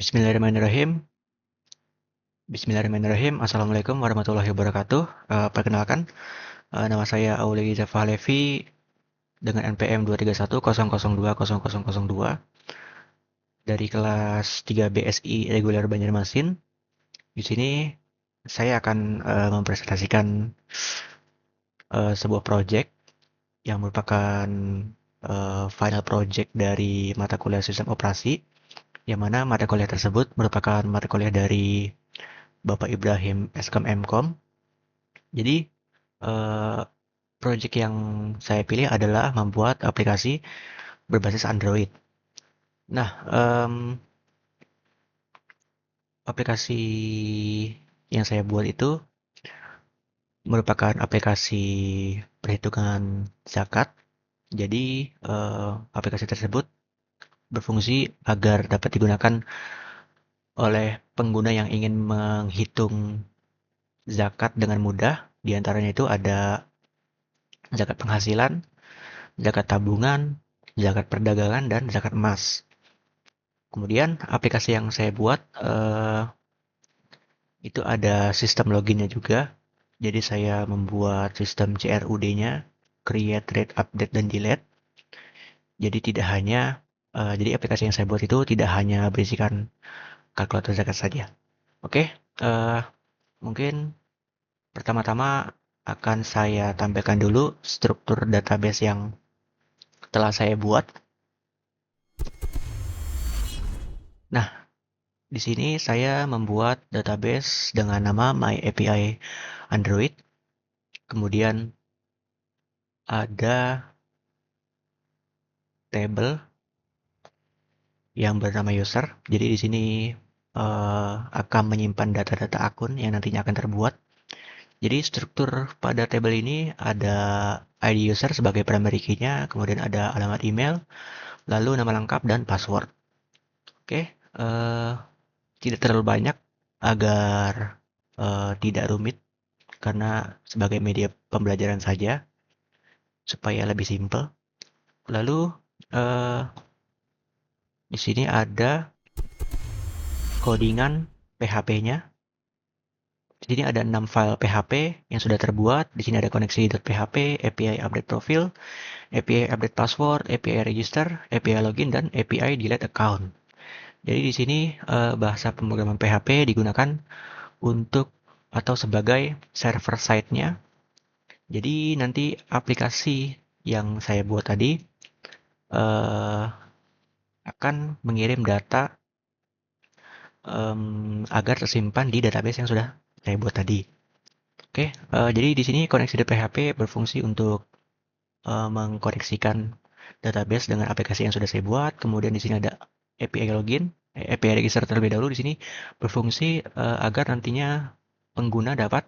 Bismillahirrahmanirrahim. Bismillahirrahmanirrahim. Assalamualaikum warahmatullahi wabarakatuh. Perkenalkan, nama saya Auly Zafalevi dengan NPM 23100200002 dari kelas 3 BSI Reguler Banjarmasin. Di sini saya akan mempresentasikan sebuah project yang merupakan final project dari mata kuliah sistem operasi, yang mana mata kuliah tersebut merupakan mata kuliah dari Bapak Ibrahim Eskom Mkom. Jadi, eh, project yang saya pilih adalah membuat aplikasi berbasis Android. Nah, aplikasi yang saya buat itu merupakan aplikasi perhitungan zakat. Jadi, aplikasi tersebut berfungsi agar dapat digunakan oleh pengguna yang ingin menghitung zakat dengan mudah. Di antaranya itu ada zakat penghasilan, zakat tabungan, zakat perdagangan, dan zakat emas. Kemudian aplikasi yang saya buat itu ada sistem loginnya juga. Jadi saya membuat sistem CRUD-nya, create, read, update, dan delete. Jadi tidak hanya jadi aplikasi yang saya buat itu tidak hanya berisikan kalkulator zakat saja. Oke, mungkin pertama-tama akan saya tampilkan dulu struktur database yang telah saya buat. Nah, di sini saya membuat database dengan nama MyAPI Android. Kemudian ada table yang bernama user. Jadi di sini akan menyimpan data-data akun yang nantinya akan terbuat. Jadi struktur pada table ini ada ID user sebagai primary key-nya, kemudian ada alamat email, lalu nama lengkap dan password. Oke, tidak terlalu banyak agar tidak rumit karena sebagai media pembelajaran saja supaya lebih simple. Lalu di sini ada codingan PHP-nya. Di sini ada 6 file PHP yang sudah terbuat. Di sini ada koneksi.php, API update profile, API update password, API register, API login, dan API delete account. Jadi di sini bahasa pemrograman PHP digunakan untuk atau sebagai server side-nya. Jadi nanti aplikasi yang saya buat tadi akan mengirim data agar tersimpan di database yang sudah saya buat tadi. Oke, jadi di sini koneksi.php berfungsi untuk mengkoneksikan database dengan aplikasi yang sudah saya buat. Kemudian di sini ada API login, API register terlebih dahulu di sini berfungsi agar nantinya pengguna dapat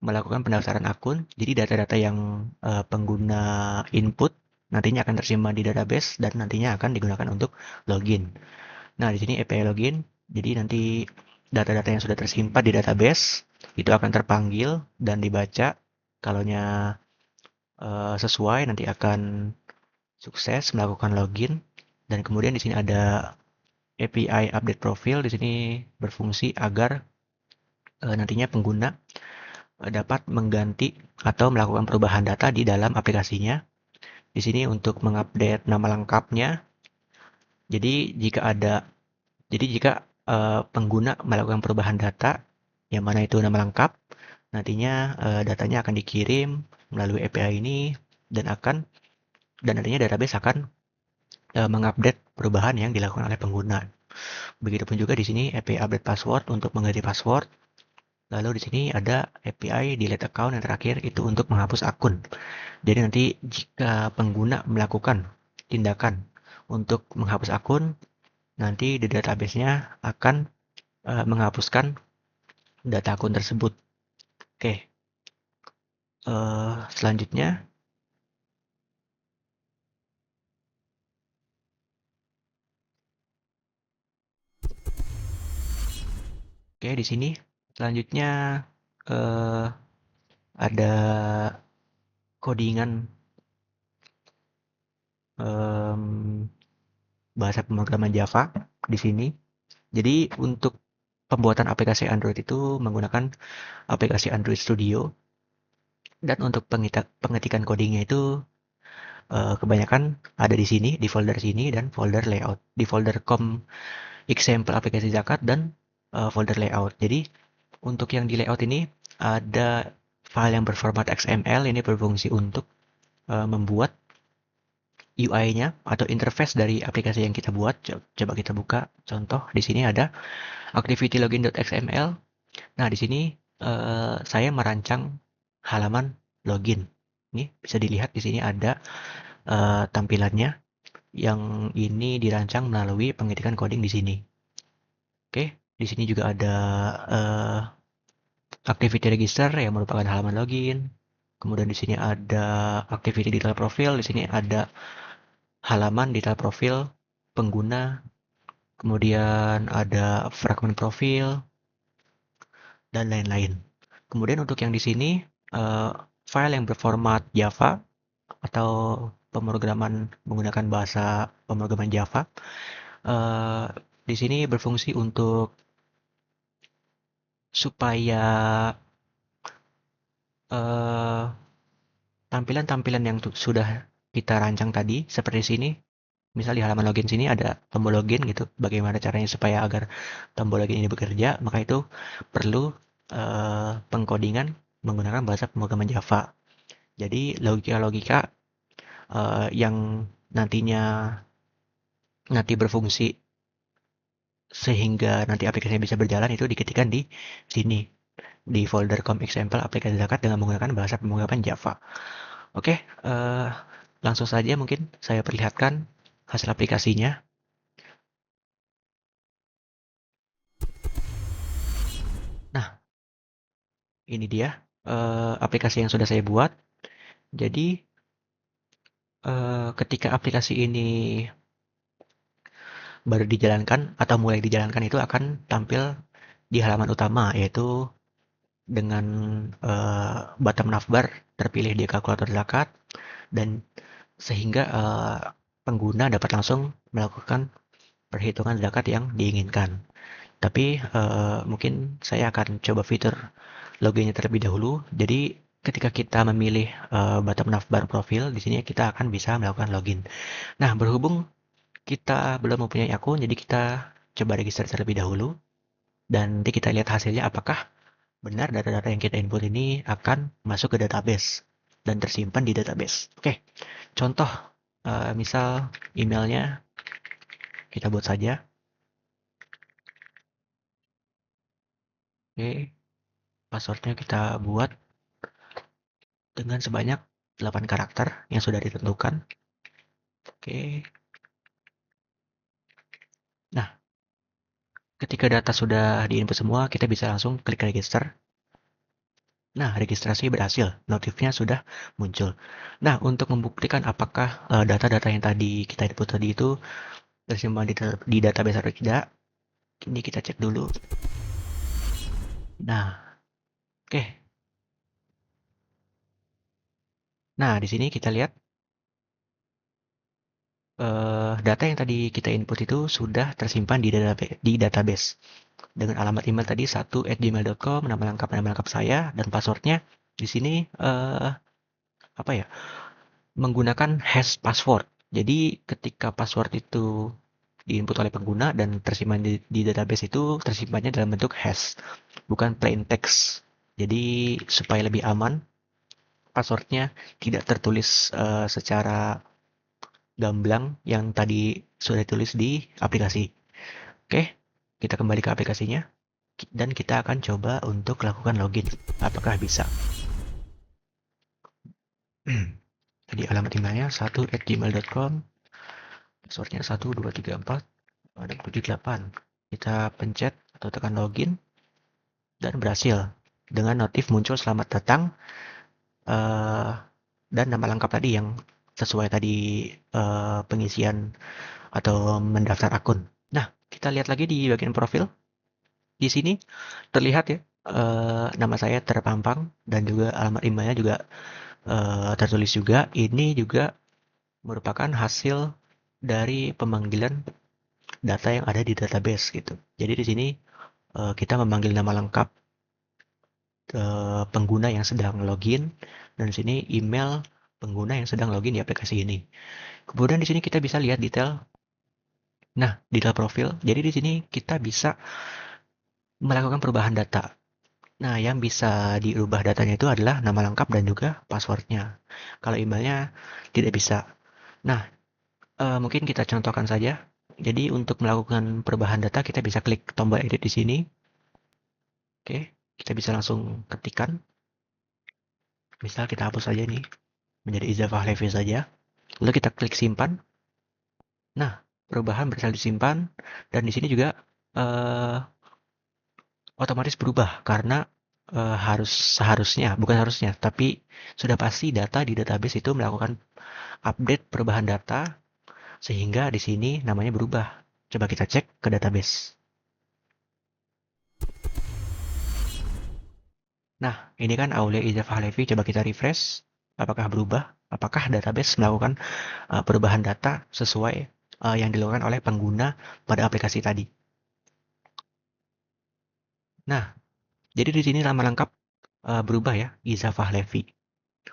melakukan pendaftaran akun. Jadi data-data yang pengguna input nantinya akan tersimpan di database dan nantinya akan digunakan untuk login. Nah, di sini API login. Jadi nanti data-data yang sudah tersimpan di database itu akan terpanggil dan dibaca. Kalaunya sesuai nanti akan sukses melakukan login. Dan kemudian di sini ada API update profile. Di sini berfungsi agar nantinya pengguna dapat mengganti atau melakukan perubahan data di dalam aplikasinya. Di sini untuk mengupdate nama lengkapnya. Jadi jika pengguna melakukan perubahan data yang mana itu nama lengkap, nantinya datanya akan dikirim melalui API ini dan nantinya database akan mengupdate perubahan yang dilakukan oleh pengguna. Begitupun juga di sini API update password untuk mengganti password. Lalu di sini ada API delete account yang terakhir itu untuk menghapus akun. Jadi nanti jika pengguna melakukan tindakan untuk menghapus akun, nanti di database-nya akan menghapuskan data akun tersebut. Oke, selanjutnya, oke di sini selanjutnya eh, ada codingan bahasa pemrograman Java di sini. Jadi untuk pembuatan aplikasi Android itu menggunakan aplikasi Android Studio, dan untuk pengetikan codingnya itu kebanyakan ada di sini, di folder sini dan folder layout, di folder com example aplikasi zakat dan folder layout. Jadi untuk yang di layout ini ada file yang berformat XML, ini berfungsi untuk membuat UI-nya atau interface dari aplikasi yang kita buat. Coba kita buka contoh. Di sini ada activity login.xml. Nah, di sini saya merancang halaman login. Ini bisa dilihat di sini ada tampilannya. Yang ini dirancang melalui pengetikan coding di sini. Oke, di sini juga ada activity register yang merupakan halaman login. Kemudian di sini ada activity detail profile, di sini ada halaman detail profil pengguna, kemudian ada fragment profil dan lain-lain. Kemudian untuk yang di sini file yang berformat Java atau pemrograman menggunakan bahasa pemrograman Java di sini berfungsi untuk supaya tampilan-tampilan yang sudah kita rancang tadi seperti sini, misal di halaman login sini ada tombol login gitu, bagaimana caranya supaya agar tombol login ini bekerja, maka itu perlu pengkodingan menggunakan bahasa pemrograman Java. Jadi logika-logika yang nanti berfungsi sehingga nanti aplikasinya bisa berjalan itu diketikkan di sini, di folder com example aplikasi zakat dengan menggunakan bahasa pemrograman Java. Oke, langsung saja mungkin saya perlihatkan hasil aplikasinya. Nah, ini dia aplikasi yang sudah saya buat. Jadi, ketika aplikasi ini baru dijalankan atau mulai dijalankan itu akan tampil di halaman utama, yaitu dengan bottom navbar terpilih di kalkulator zakat, dan sehingga pengguna dapat langsung melakukan perhitungan zakat yang diinginkan. Tapi mungkin saya akan coba fitur loginnya terlebih dahulu. Jadi ketika kita memilih bottom navbar profil, di sini kita akan bisa melakukan login. Nah, berhubung kita belum mempunyai akun, jadi kita coba register terlebih dahulu. Dan nanti kita lihat hasilnya apakah benar data-data yang kita input ini akan masuk ke database dan tersimpan di database. Oke, contoh misal emailnya kita buat saja. Oke, passwordnya kita buat dengan sebanyak 8 karakter yang sudah ditentukan. Oke. Nah, ketika data sudah diinput semua, kita bisa langsung klik register. Nah, registrasi berhasil. Notifnya sudah muncul. Nah, untuk membuktikan apakah data-data yang tadi kita input tadi itu tersimpan di database atau tidak, ini kita cek dulu. Nah, oke. Nah, di sini kita lihat data yang tadi kita input itu sudah tersimpan di database. Dengan alamat email tadi 1@gmail.com, nama lengkap saya, dan passwordnya di sini apa ya? Menggunakan hash password. Jadi ketika password itu diinput oleh pengguna dan tersimpan di database itu tersimpannya dalam bentuk hash, bukan plain text. Jadi supaya lebih aman, passwordnya tidak tertulis secara gamblang yang tadi sudah ditulis di aplikasi. Oke, kita kembali ke aplikasinya dan kita akan coba untuk lakukan login. Apakah bisa? Jadi alamat emailnya 1@gmail.com, passwordnya 1234678. Kita pencet atau tekan login dan berhasil. Dengan notif muncul selamat datang dan nama lengkap tadi yang sesuai tadi pengisian atau mendaftar akun. Nah, kita lihat lagi di bagian profil. Di sini terlihat ya nama saya terpampang dan juga alamat emailnya juga tertulis juga. Ini juga merupakan hasil dari pemanggilan data yang ada di database gitu. Jadi di sini kita memanggil nama lengkap pengguna yang sedang login, dan di sini email pengguna yang sedang login di aplikasi ini. Kemudian di sini kita bisa lihat detail. Nah, detail profil. Jadi di sini kita bisa melakukan perubahan data. Nah, yang bisa diubah datanya itu adalah nama lengkap dan juga passwordnya. Kalau emailnya tidak bisa. Nah, mungkin kita contohkan saja. Jadi untuk melakukan perubahan data kita bisa klik tombol edit di sini. Oke, kita bisa langsung ketikkan. Misal kita hapus saja nih menjadi Iza Fahlevi saja. Lalu kita klik simpan. Nah, perubahan berhasil disimpan dan di sini juga eh, otomatis berubah karena bukan harusnya, tapi sudah pasti data di database itu melakukan update perubahan data sehingga di sini namanya berubah. Coba kita cek ke database. Nah, ini kan Aulia Iza Fahlevi. Coba kita refresh. Apakah berubah? Apakah database melakukan perubahan data sesuai yang dilakukan oleh pengguna pada aplikasi tadi? Nah, jadi di sini nama lengkap berubah ya, Iza Fahlevi.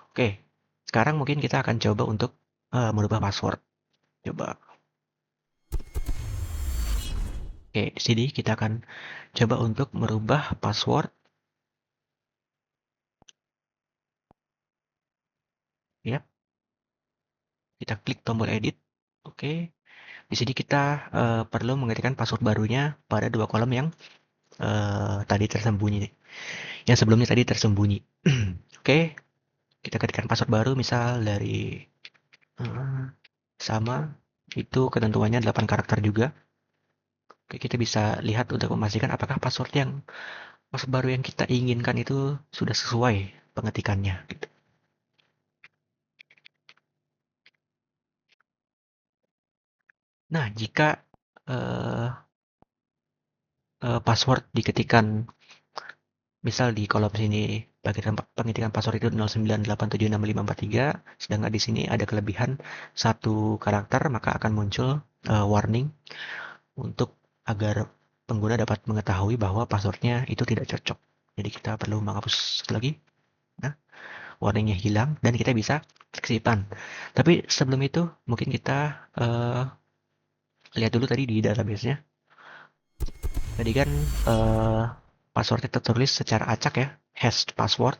Oke, sekarang mungkin kita akan coba untuk merubah password. Coba. Oke, di sini kita akan coba untuk merubah password. Ya, kita klik tombol edit. Oke, di sini kita perlu mengetikkan password barunya pada dua kolom yang tadi tersembunyi. Yang sebelumnya tadi tersembunyi. Oke, kita ketikkan password baru misal dari sama, itu ketentuannya 8 karakter juga. Oke, kita bisa lihat untuk memastikan apakah password baru yang kita inginkan itu sudah sesuai pengetikannya gitu. Nah, jika password diketikkan misal di kolom sini pengetikan password itu 09876543, sedangkan di sini ada kelebihan satu karakter, maka akan muncul warning untuk agar pengguna dapat mengetahui bahwa passwordnya itu tidak cocok. Jadi kita perlu menghapus lagi. Nah, warningnya hilang dan kita bisa klik simpan. Tapi sebelum itu mungkin kita lihat dulu tadi di database-nya. Tadi kan passwordnya tertulis secara acak ya, hashed password.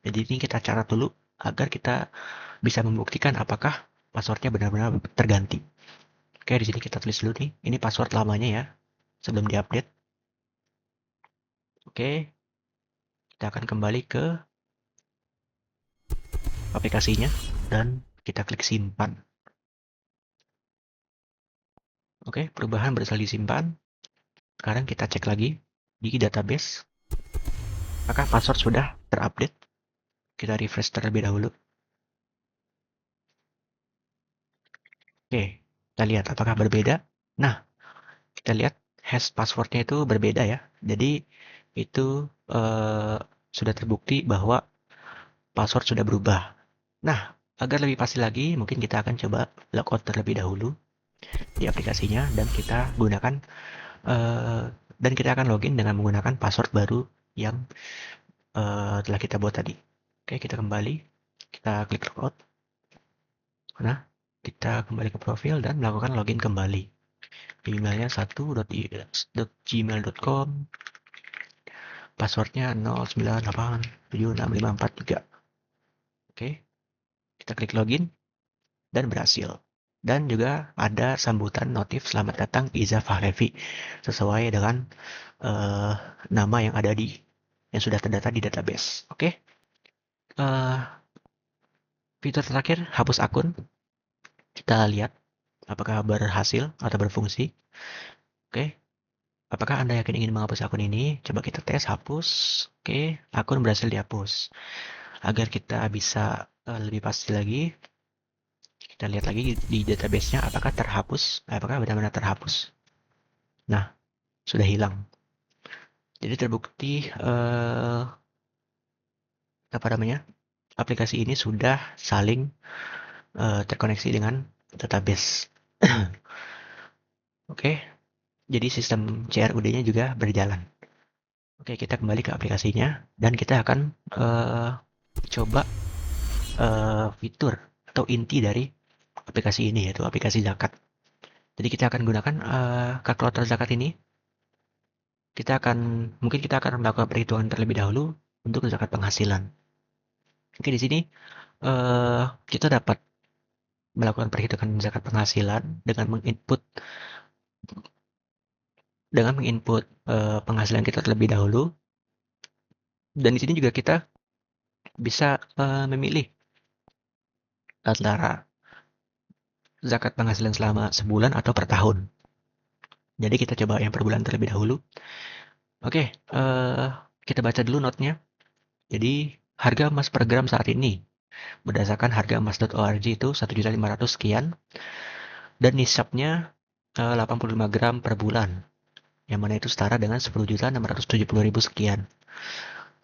Jadi ini kita catat dulu agar kita bisa membuktikan apakah passwordnya benar-benar terganti. Oke, di sini kita tulis dulu nih, ini password lamanya ya, sebelum diupdate. Oke, kita akan kembali ke aplikasinya dan kita klik simpan. Oke, perubahan berhasil disimpan. Sekarang kita cek lagi di database. Apakah password sudah terupdate? Kita refresh terlebih dahulu. Oke, kita lihat apakah berbeda. Nah, kita lihat hash passwordnya itu berbeda ya. Jadi itu sudah terbukti bahwa password sudah berubah. Nah, agar lebih pasti lagi, mungkin kita akan coba logout terlebih dahulu di aplikasinya dan kita gunakan dan kita akan login dengan menggunakan password baru yang telah kita buat tadi. Oke, kita kembali, kita klik logout. Nah, kita kembali ke profil dan melakukan login kembali. Emailnya 1.gmail.com, passwordnya 09876543. Oke, kita klik login dan berhasil. Dan juga ada sambutan notif selamat datang Iza Fahlevi sesuai dengan nama yang ada yang sudah terdata di database. Oke, fitur terakhir hapus akun. Kita lihat apakah berhasil atau berfungsi. Oke, apakah Anda yakin ingin menghapus akun ini? Coba kita tes hapus. Oke, akun berhasil dihapus. Agar kita bisa lebih pasti lagi, kita lihat lagi di database-nya apakah terhapus, apakah benar-benar terhapus. Nah, sudah hilang. Jadi terbukti apa namanya? Aplikasi ini sudah saling terkoneksi dengan database. Oke, Jadi sistem CRUD-nya juga berjalan. Oke, kita kembali ke aplikasinya dan kita akan coba fitur atau inti dari aplikasi ini, yaitu aplikasi zakat. Jadi kita akan gunakan kalkulator zakat ini. Mungkin kita akan melakukan perhitungan terlebih dahulu untuk zakat penghasilan. Oke, di sini kita dapat melakukan perhitungan zakat penghasilan dengan menginput penghasilan kita terlebih dahulu. Dan di sini juga kita bisa memilih antara zakat penghasilan selama sebulan atau per tahun. Jadi kita coba yang per bulan terlebih dahulu. Oke, kita baca dulu notnya. Jadi harga emas per gram saat ini berdasarkan harga emas.org itu 1.500.000 sekian dan nisabnya 85 gram per bulan, yang mana itu setara dengan 10.670.000 sekian.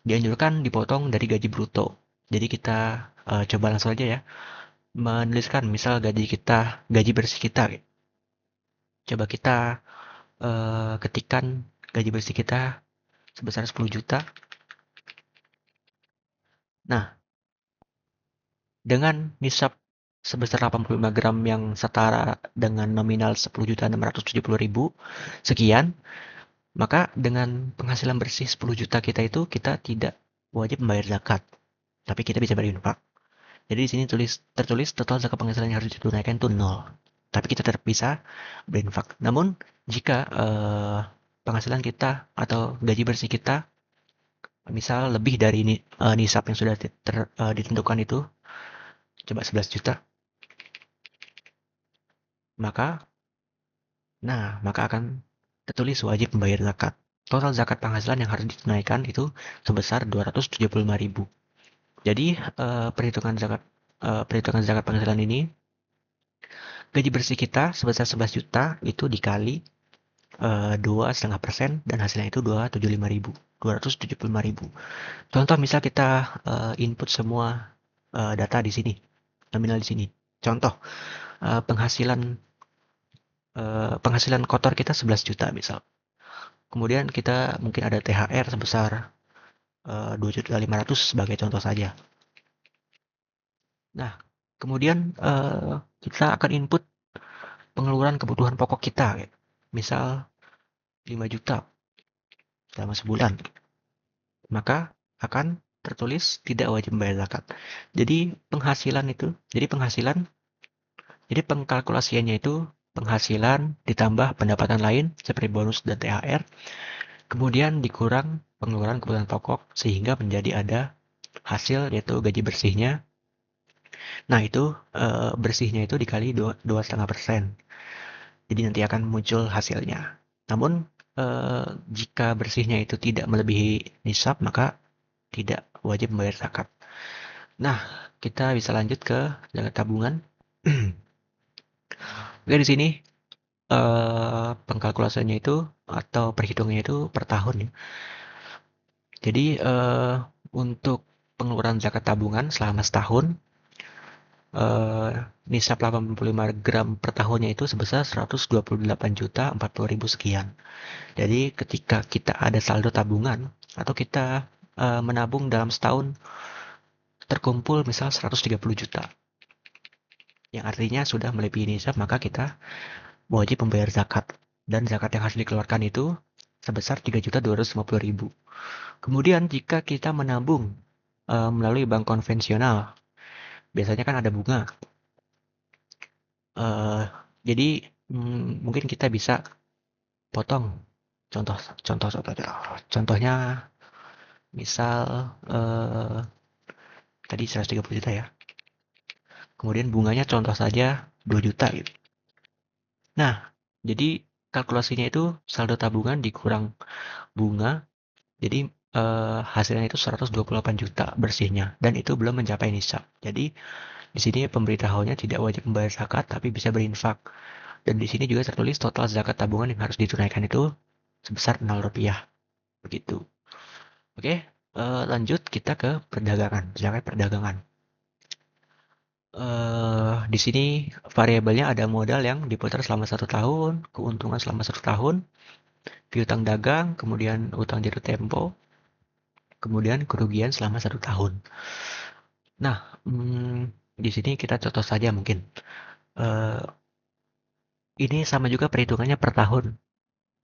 Dianjurkan dipotong dari gaji bruto. Jadi kita coba langsung aja ya menuliskan misal gaji bersih kita. Coba kita ketikkan gaji bersih kita sebesar 10 juta. Nah, dengan nisab sebesar 85 gram yang setara dengan nominal 10.670.000 sekian, maka dengan penghasilan bersih 10 juta kita itu kita tidak wajib membayar zakat, tapi kita bisa berinfak. Jadi di sini tertulis total zakat penghasilan yang harus ditunaikan itu 0. Tapi kita tetap bisa berinfak. Namun jika penghasilan kita atau gaji bersih kita misal lebih dari nisab yang sudah ditentukan itu, coba 11 juta, maka akan tertulis wajib membayar zakat. Total zakat penghasilan yang harus ditunaikan itu sebesar 275.000. Jadi perhitungan zakat penghasilan ini, gaji bersih kita sebesar 11 juta itu dikali 2,5% dan hasilnya itu 275.000. Contoh misal kita input semua data di sini, nominal di sini. Contoh penghasilan kotor kita 11 juta misal. Kemudian kita mungkin ada THR sebesar 2.500.000 sebagai contoh saja. Nah, kemudian kita akan input pengeluaran kebutuhan pokok kita. Misal 5 juta selama sebulan. Maka akan tertulis tidak wajib membayar zakat. Jadi pengkalkulasiannya itu penghasilan ditambah pendapatan lain seperti bonus dan THR, kemudian dikurang pengeluaran kebutuhan pokok sehingga menjadi ada hasil yaitu gaji bersihnya. Nah itu bersihnya itu dikali 2,5%. Jadi nanti akan muncul hasilnya. Namun jika bersihnya itu tidak melebihi nisab maka tidak wajib membayar zakat. Nah, kita bisa lanjut ke zakat tabungan. Oke, di sini pengkalkulasinya itu atau perhitungannya itu per tahun ya. Jadi untuk pengeluaran zakat tabungan selama setahun nisab 85 gram per tahunnya itu sebesar 128.040.000 sekian. Jadi ketika kita ada saldo tabungan atau kita menabung dalam setahun terkumpul misal 130 juta. Yang artinya sudah melebihi nisab maka kita wajib membayar zakat. Dan zakat yang harus dikeluarkan itu sebesar 3.250.000. Kemudian jika kita menabung melalui bank konvensional, biasanya kan ada bunga. Jadi mungkin kita bisa potong contohnya misal tadi 130 juta ya. Kemudian bunganya contoh saja 2 juta gitu. Nah, jadi kalkulasinya itu saldo tabungan dikurang bunga. Jadi hasilnya itu 128 juta bersihnya dan itu belum mencapai nisab. Jadi di sini pemberitahuannya tidak wajib membayar zakat tapi bisa berinfak. Dan di sini juga tertulis total zakat tabungan yang harus ditunaikan itu sebesar 0 rupiah. Begitu. Oke, lanjut kita ke perdagangan, zakat perdagangan. Di sini variabelnya ada modal yang diputar selama 1 tahun, keuntungan selama 1 tahun, piutang dagang, kemudian utang jatuh tempo, kemudian kerugian selama 1 tahun. Nah, di sini kita contoh saja mungkin. Eh, ini sama juga perhitungannya per tahun.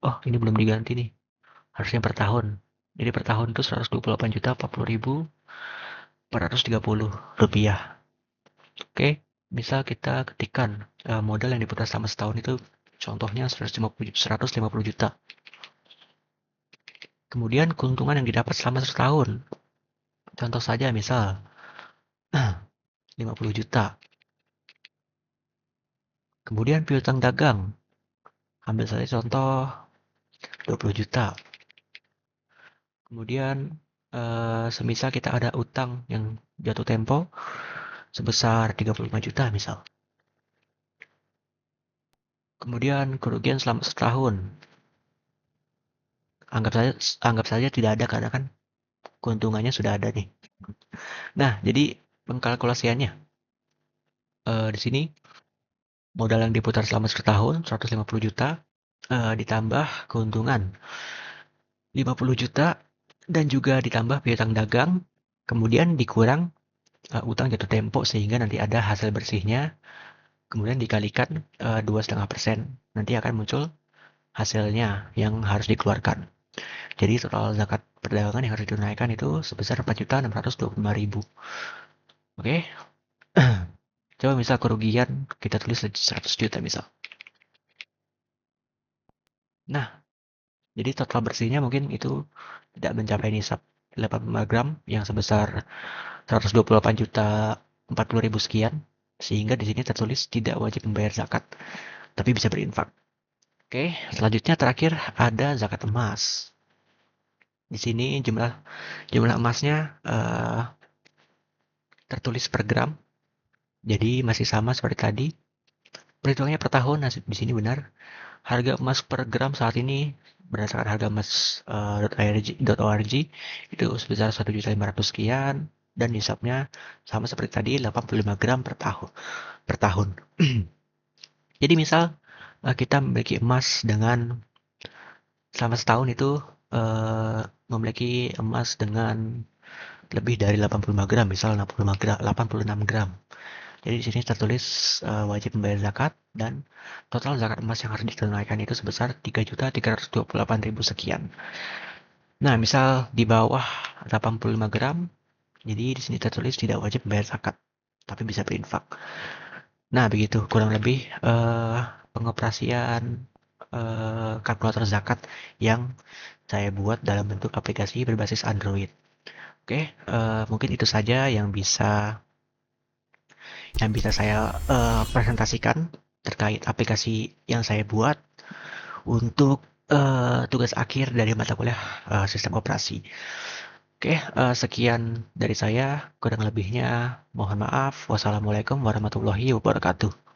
Oh, ini belum diganti nih. Harusnya per tahun. Jadi per tahun itu 128 juta 40 ribu 430 rupiah. Oke, misal kita ketikkan modal yang diputar selama setahun itu contohnya 150 juta. Kemudian keuntungan yang didapat selama 1 tahun. Contoh saja misal 50 juta. Kemudian piutang dagang. Ambil saja contoh 20 juta. Kemudian semisal kita ada utang yang jatuh tempo sebesar 35 juta misal. Kemudian kerugian selama setahun. Anggap saja tidak ada karena kan keuntungannya sudah ada nih. Nah, jadi pengkalkulasiannya di sini modal yang diputar selama 1 tahun 150 juta ditambah keuntungan 50 juta dan juga ditambah piutang dagang, kemudian dikurang utang jatuh tempo sehingga nanti ada hasil bersihnya, kemudian dikalikan 2,5%. Nanti akan muncul hasilnya yang harus dikeluarkan. Jadi total zakat perdagangan yang harus ditunaikan itu sebesar 4.625.000. Oke. Coba misal kerugian kita tulis 100 juta misal. Nah, jadi total bersihnya mungkin itu tidak mencapai nisab 85 gram yang sebesar 128 juta 40 ribu sekian. Sehingga di sini tertulis tidak wajib membayar zakat, tapi bisa berinfak. Oke, selanjutnya terakhir ada zakat emas. Di sini jumlah emasnya tertulis per gram. Jadi masih sama seperti tadi. Perhitungannya per tahun, nah di sini benar. Harga emas per gram saat ini berdasarkan harga emas.org itu sebesar 1.500.000 sekian dan nisabnya sama seperti tadi 85 gram per tahun. Jadi misal kita memiliki emas dengan selama setahun itu memiliki emas dengan lebih dari 85 gram, misal 86 gram. Jadi di sini tertulis wajib membayar zakat dan total zakat emas yang harus ditunaikan itu sebesar 3.328.000 sekian. Nah, misal di bawah 85 gram, jadi di sini tertulis tidak wajib membayar zakat, tapi bisa berinfak. Nah, begitu kurang lebih pengoperasian kalkulator zakat yang saya buat dalam bentuk aplikasi berbasis Android. Oke, mungkin itu saja yang bisa saya presentasikan terkait aplikasi yang saya buat untuk tugas akhir dari mata kuliah sistem operasi. Oke, sekian dari saya. Kurang lebihnya mohon maaf. Wassalamualaikum warahmatullahi wabarakatuh.